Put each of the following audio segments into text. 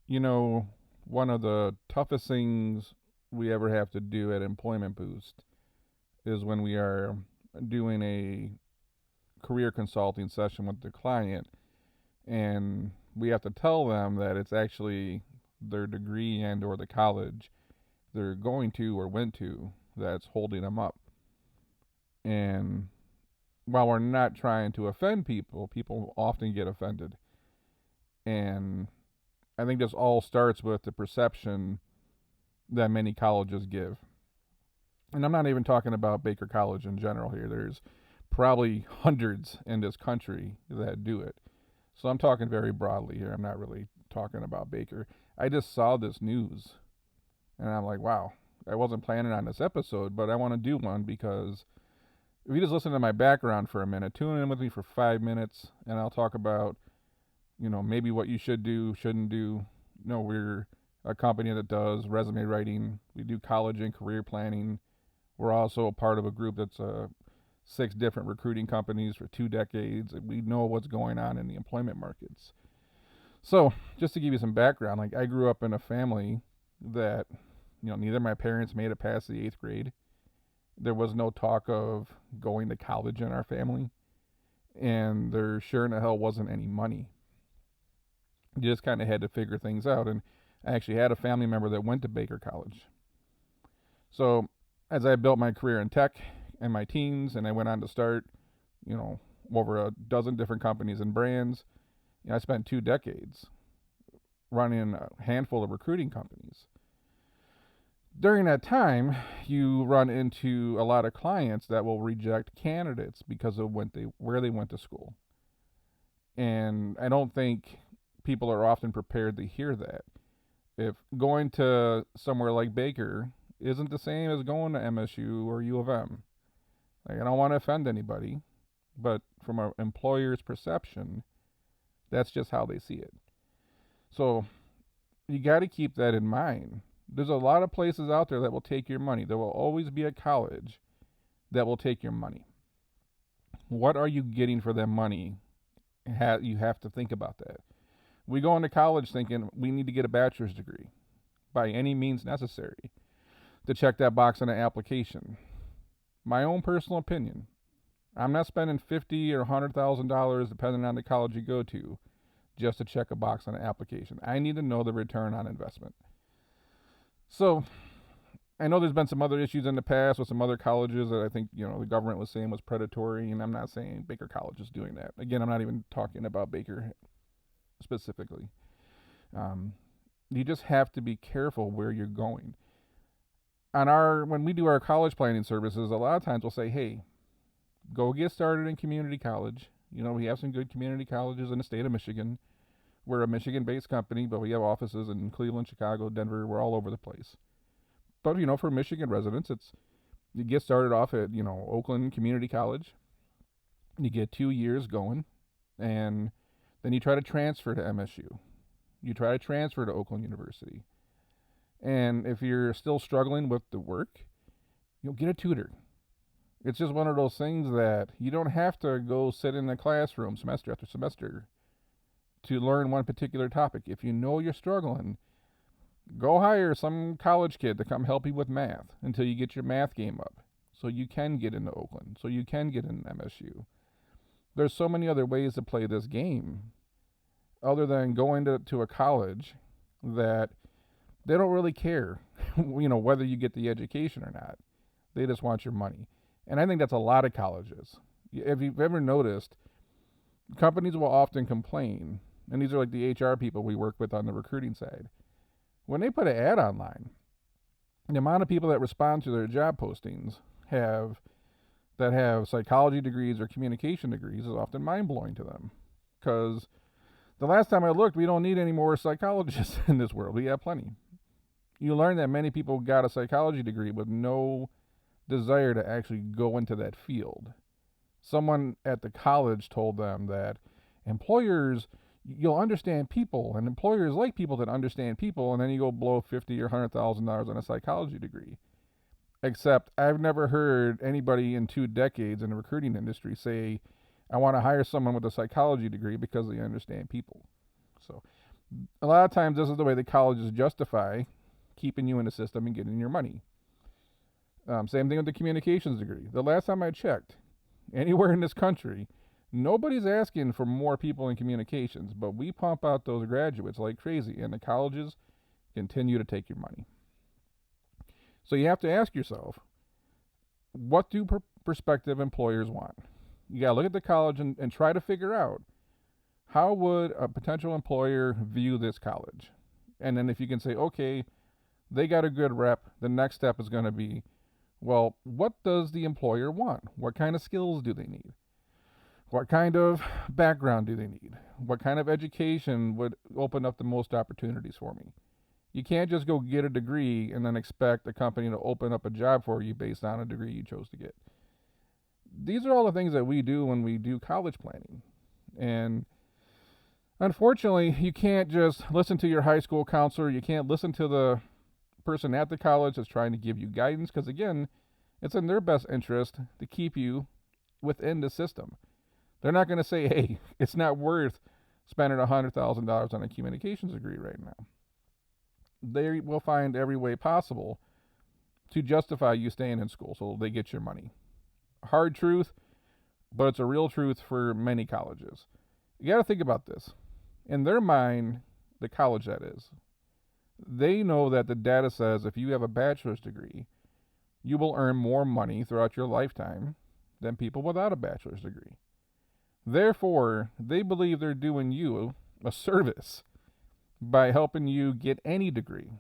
You know, one of the toughest things we ever have to do at Employment Boost is when we are doing a career consulting session with the client and we have to tell them that it's actually their degree and or the college they're going to or went to that's holding them up. And while we're not trying to offend people, people often get offended. And I think this all starts with the perception that many colleges give. And I'm not even talking about Baker College in general here. There's probably hundreds in this country that do it. So I'm talking very broadly here. I'm not really talking about Baker. I just saw this news and I'm like, wow, I wasn't planning on this episode, but I want to do one because if you just listen to my background for a minute, tune in with me for 5 minutes and I'll talk about, maybe what you should do, shouldn't do. We're a company that does resume writing. We do college and career planning. We're also a part of a group that's 6 different recruiting companies for 2 decades. We know what's going on in the employment markets. So, just to give you some background, like I grew up in a family that, neither of my parents made it past the 8th grade. There was no talk of going to college in our family, and there sure in the hell wasn't any money. You just kind of had to figure things out. And I actually had a family member that went to Baker College. So, as I built my career in tech in my teens, and I went on to start, you know, over a dozen different companies and brands. I spent 2 decades running a handful of recruiting companies. During that time, you run into a lot of clients that will reject candidates because of where they went to school. And I don't think people are often prepared to hear that. If going to somewhere like Baker isn't the same as going to MSU or U of M, like I don't want to offend anybody, but from an employer's perception, that's just how they see it. So you got to keep that in mind. There's a lot of places out there that will take your money. There will always be a college that will take your money. What are you getting for that money? You have to think about that. We go into college thinking we need to get a bachelor's degree by any means necessary to check that box on an application. My own personal opinion, I'm not spending $50 or $100,000 depending on the college you go to just to check a box on an application. I need to know the return on investment. So I know there's been some other issues in the past with some other colleges that I think, the government was saying was predatory, and I'm not saying Baker College is doing that. Again, I'm not even talking about Baker specifically. You just have to be careful where you're going. When we do our college planning services, a lot of times we'll say, hey, go get started in community college. We have some good community colleges in the state of Michigan. We're a Michigan-based company, but we have offices in Cleveland, Chicago, Denver. We're all over the place. But, for Michigan residents, you get started off at, Oakland Community College. You get 2 years going, and then you try to transfer to MSU. You try to transfer to Oakland University. And if you're still struggling with the work, you'll get a tutor. It's just one of those things that you don't have to go sit in the classroom semester after semester to learn one particular topic. If you know you're struggling, go hire some college kid to come help you with math until you get your math game up so you can get into Oakland, so you can get into MSU. There's so many other ways to play this game other than going to a college that they don't really care, whether you get the education or not. They just want your money. And I think that's a lot of colleges. If you've ever noticed, companies will often complain, and these are like the HR people we work with on the recruiting side. When they put an ad online, the amount of people that respond to their job postings have psychology degrees or communication degrees is often mind-blowing to them. Because the last time I looked, we don't need any more psychologists in this world. We have plenty. You learn that many people got a psychology degree with no desire to actually go into that field. Someone at the college told them that you'll understand people, and employers like people that understand people, and then you go blow $50,000 or $100,000 on a psychology degree. Except I've never heard anybody in 2 decades in the recruiting industry say, I want to hire someone with a psychology degree because they understand people. So A lot of times, this is the way the colleges justify keeping you in the system and getting your money. Same thing with the communications degree. The last time I checked, anywhere in this country, nobody's asking for more people in communications, but we pump out those graduates like crazy, and the colleges continue to take your money. So you have to ask yourself, what do prospective employers want? You got to look at the college and try to figure out, how would a potential employer view this college? And then if you can say, okay, they got a good rep, the next step is going to be, well, what does the employer want? What kind of skills do they need? What kind of background do they need? What kind of education would open up the most opportunities for me? You can't just go get a degree and then expect a company to open up a job for you based on a degree you chose to get. These are all the things that we do when we do college planning. And unfortunately, you can't just listen to your high school counselor. You can't listen to the person at the college that's trying to give you guidance, because again, it's in their best interest to keep you within the system. They're not going to say, hey, it's not worth spending $100,000 on a communications degree right now. They will find every way possible to justify you staying in school so they get your money. Hard truth, but it's a real truth for many colleges. You got to think about this. In their mind, the college that is, they know that the data says if you have a bachelor's degree, you will earn more money throughout your lifetime than people without a bachelor's degree. Therefore, they believe they're doing you a service by helping you get any degree,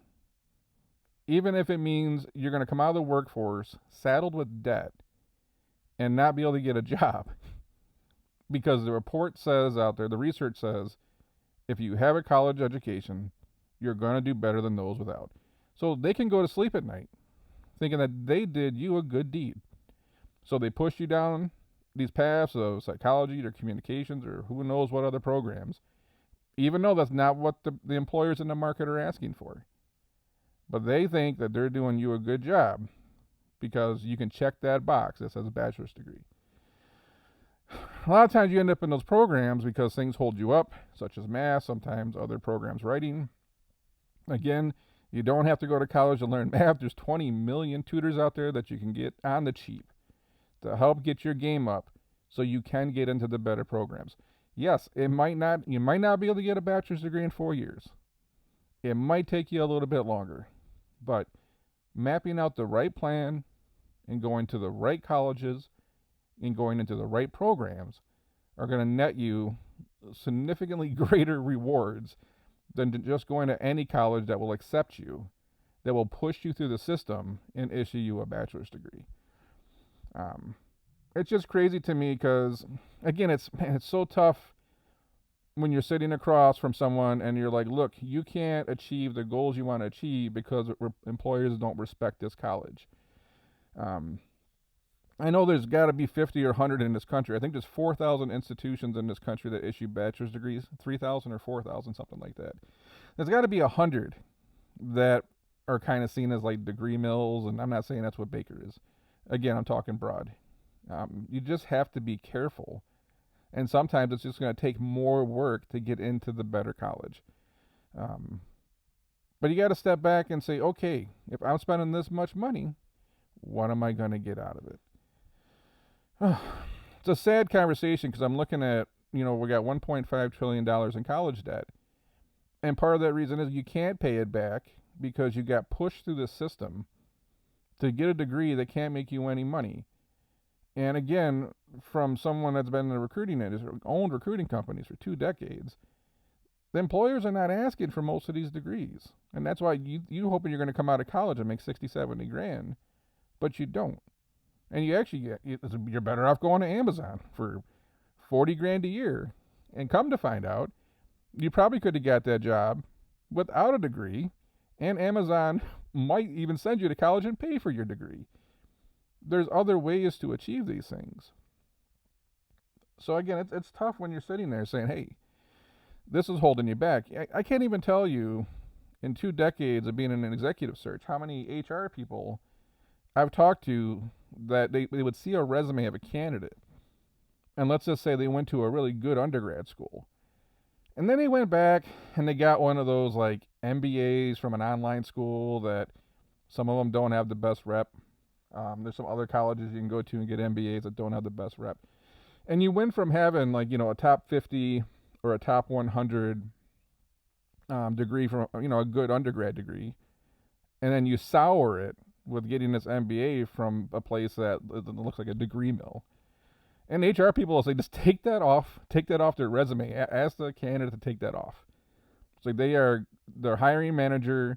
even if it means you're going to come out of the workforce saddled with debt and not be able to get a job. Because the report says out there, the research says, if you have a college education, you're going to do better than those without. So they can go to sleep at night thinking that they did you a good deed. So they push you down these paths of psychology or communications or who knows what other programs, even though that's not what the employers in the market are asking for. But they think that they're doing you a good job because you can check that box that says bachelor's degree. A lot of times you end up in those programs because things hold you up, such as math, sometimes other programs writing. Again, you don't have to go to college to learn math. There's 20 million tutors out there that you can get on the cheap to help get your game up so you can get into the better programs. Yes, you might not be able to get a bachelor's degree in 4 years. It might take you a little bit longer. But mapping out the right plan and going to the right colleges and going into the right programs are going to net you significantly greater rewards than just going to any college that will accept you, that will push you through the system and issue you a bachelor's degree. It's just crazy to me because, again, it's so tough when you're sitting across from someone and you're like, look, you can't achieve the goals you want to achieve because employers don't respect this college. I know there's got to be 50 or 100 in this country. I think there's 4,000 institutions in this country that issue bachelor's degrees, 3,000 or 4,000, something like that. There's got to be 100 that are kind of seen as like degree mills, and I'm not saying that's what Baker is. Again, I'm talking broad. You just have to be careful, and sometimes it's just going to take more work to get into the better college. But you got to step back and say, okay, if I'm spending this much money, what am I going to get out of it? It's a sad conversation because I'm looking at, we got $1.5 trillion in college debt. And part of that reason is you can't pay it back because you got pushed through the system to get a degree that can't make you any money. And again, from someone that's been in the recruiting industry, owned recruiting companies for 2 decades, the employers are not asking for most of these degrees. And that's why you hoping you're going to come out of college and make 60, 70 grand, but you don't. And you actually you're better off going to Amazon for 40 grand a year. And come to find out, you probably could have got that job without a degree, and Amazon might even send you to college and pay for your degree. There's other ways to achieve these things. So again, it's tough when you're sitting there saying, hey, this is holding you back. I can't even tell you, in 2 decades of being in an executive search, how many HR people I've talked to that they would see a resume of a candidate, and let's just say they went to a really good undergrad school, And then they went back and they got one of those like MBAs from an online school that some of them don't have the best rep. There's some other colleges you can go to and get MBAs that don't have the best rep. And you went from having like, a top 50 or a top 100 degree from, a good undergrad degree. And then you sour it with getting this MBA from a place that looks like a degree mill. And HR people will say, just take that off their resume. Ask the candidate to take that off. It's like their hiring manager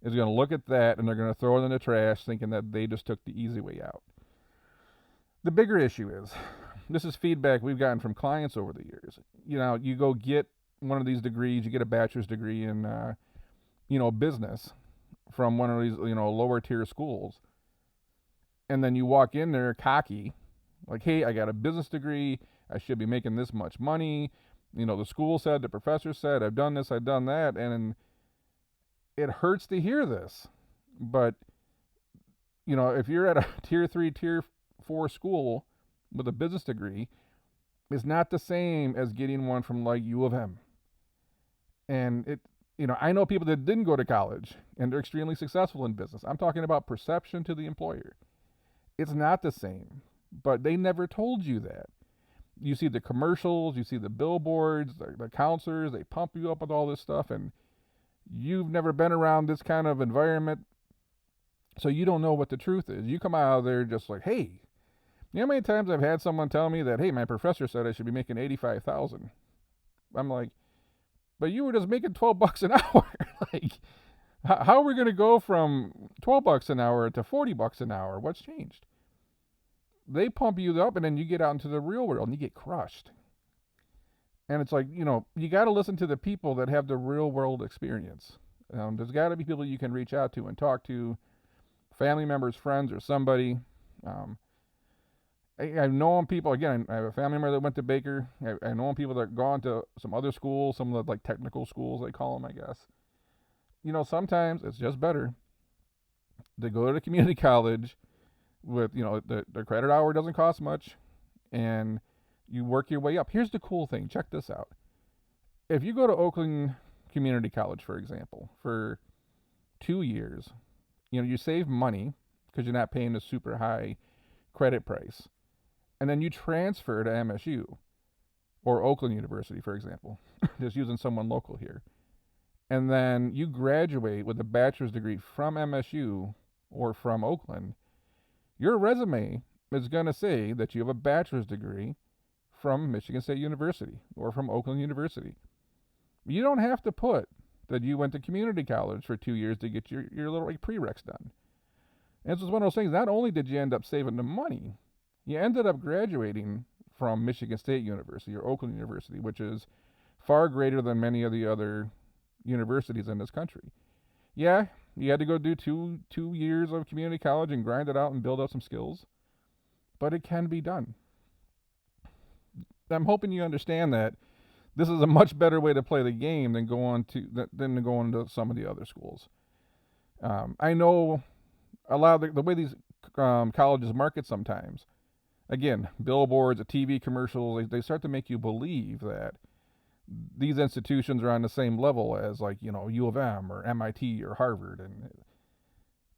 is going to look at that and they're going to throw it in the trash thinking that they just took the easy way out. The bigger issue is, this is feedback we've gotten from clients over the years. You go get one of these degrees, you get a bachelor's degree in, business from one of these, lower tier schools. And then you walk in there cocky, like, hey, I got a business degree. I should be making this much money. The school said, the professor said, I've done this, I've done that. And it hurts to hear this. But, if you're at a tier 3, tier 4 school with a business degree, it's not the same as getting one from like U of M. And I know people that didn't go to college and they're extremely successful in business. I'm talking about perception to the employer. It's not the same. But they never told you that. You see the commercials, you see the billboards, the counselors, they pump you up with all this stuff, and you've never been around this kind of environment, so you don't know what the truth is. You come out of there just like, hey, you know how many times I've had someone tell me that, hey, my professor said I should be making $85,000. I'm like, but you were just making $12 an hour. Like, how are we going to go from $12 an hour to $40 an hour? What's changed? They pump you up, and then you get out into the real world and you get crushed. And it's like, you got to listen to the people that have the real world experience. There's got to be people you can reach out to and talk to, family members, friends, or somebody. I've known people, again, I have a family member that went to Baker. I know people that have gone to some other schools, some of the like technical schools, they call them, I guess. Sometimes it's just better to go to community college with, the credit hour doesn't cost much, and you work your way up. Here's the cool thing. Check this out. If you go to Oakland Community College, for example, for 2 years, you save money because you're not paying a super high credit price. And then you transfer to MSU or Oakland University, for example, just using someone local here. And then you graduate with a bachelor's degree from MSU or from Oakland. Your resume is going to say that you have a bachelor's degree from Michigan State University or from Oakland University. You don't have to put that you went to community college for 2 years to get your little like prereqs done. And this was one of those things, not only did you end up saving the money, you ended up graduating from Michigan State University or Oakland University, which is far greater than many of the other universities in this country. Yeah, you had to go do two years of community college and grind it out and build up some skills, but it can be done. I'm hoping you understand that this is a much better way to play the game than to go into some of the other schools. I know a lot of the way these colleges market sometimes. Again, billboards, TV commercials, they start to make you believe that these institutions are on the same level as like, U of M or MIT or Harvard.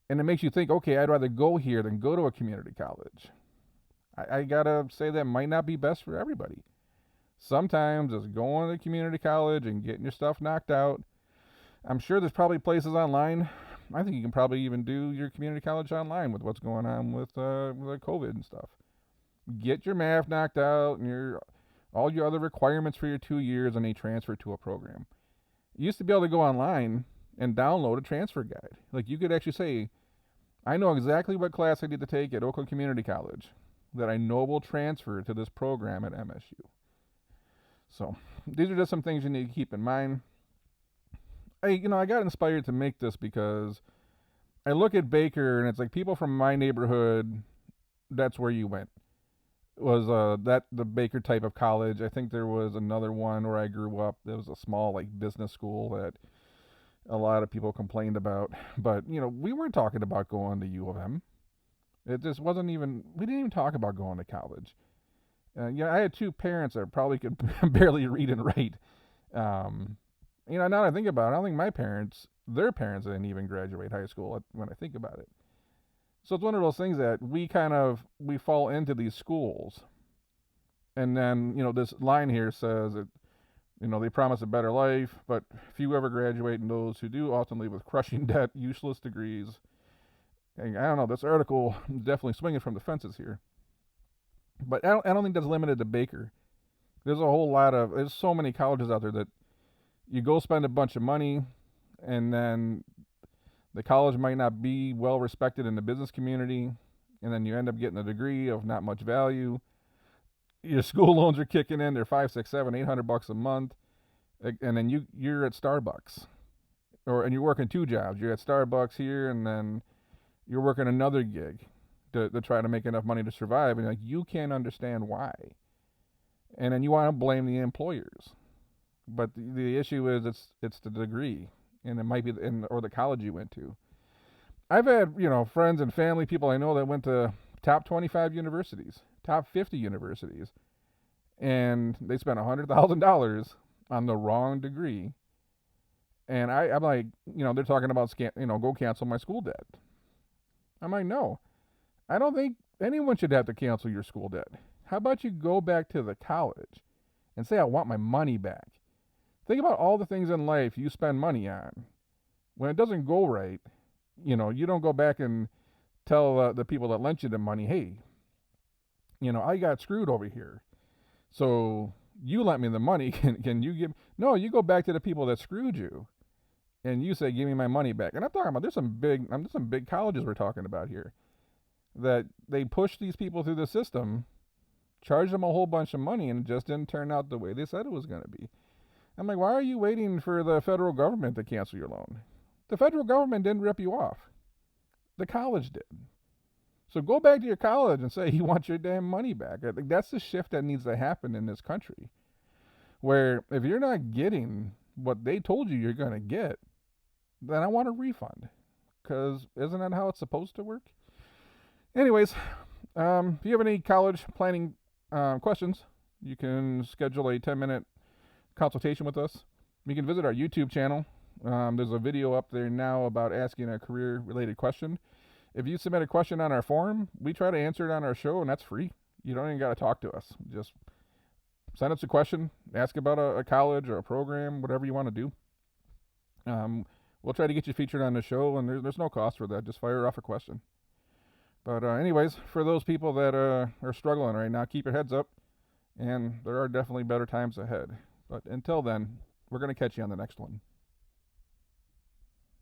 And it makes you think, okay, I'd rather go here than go to a community college. I gotta say that might not be best for everybody. Sometimes just going to community college and getting your stuff knocked out. I'm sure there's probably places online. I think you can probably even do your community college online with what's going on with COVID and stuff. Get your math knocked out and all your other requirements for your 2 years, and they transfer to a program. You used to be able to go online and download a transfer guide. Like you could actually say, I know exactly what class I need to take at Oakland Community College that I know will transfer to this program at MSU. So these are just some things you need to keep in mind. I got inspired to make this because I look at Baker and it's like people from my neighborhood, that's where you went. Was that the Baker type of college. I think there was another one where I grew up. There was a small like business school that a lot of people complained about. But, we weren't talking about going to U of M. It just wasn't even, we didn't even talk about going to college. I had two parents that probably could barely read and write. Um, now that I think about it, I don't think their parents didn't even graduate high school when I think about it. So it's one of those things that we fall into these schools, and then this line here says that they promise a better life, but few ever graduate, and those who do often leave with crushing debt, useless degrees. And I don't know. This article is definitely swinging from the fences here, but I don't think that's limited to Baker. There's so many colleges out there that you go spend a bunch of money, and then the college might not be well respected in the business community, and then you end up getting a degree of not much value. Your school loans are kicking in; they're 5, 6, 7, $800 a month, and then you're at Starbucks, and you're working two jobs. You're at Starbucks here, and then you're working another gig to try to make enough money to survive, and you can't understand why, and then you want to blame the employers. But the issue is it's the degree, and it might be or the college you went to. I've had friends and family, people I know that went to top 25 universities, top 50 universities, and they spent $100,000 on the wrong degree. And I'm like, they're talking about go cancel my school debt. I'm like, no, I don't think anyone should have to cancel your school debt. How about you go back to the college and say, I want my money back? Think about all the things in life you spend money on. When it doesn't go right, you don't go back and tell the people that lent you the money, hey, I got screwed over here. So you lent me the money. Can you give? No, you go back to the people that screwed you, and you say, give me my money back. And I'm talking about there's some big colleges we're talking about here that they push these people through the system, charge them a whole bunch of money, and it just didn't turn out the way they said it was going to be. I'm like, why are you waiting for the federal government to cancel your loan? The federal government didn't rip you off. The college did. So go back to your college and say you want your damn money back. I think that's the shift that needs to happen in this country. Where if you're not getting what they told you you're going to get, then I want a refund. Because isn't that how it's supposed to work? Anyways, if you have any college planning questions, you can schedule a 10-minute consultation with us. You can visit our YouTube channel. There's a video up there now about asking a career-related question. If you submit a question on our forum, we try to answer it on our show, and that's free. You don't even got to talk to us. Just send us a question, ask about a college or a program, whatever you want to do. We'll try to get you featured on the show, and there's no cost for that. Just fire off a question. But anyways, for those people that are struggling right now, keep your heads up, and there are definitely better times ahead. But until then, we're going to catch you on the next one.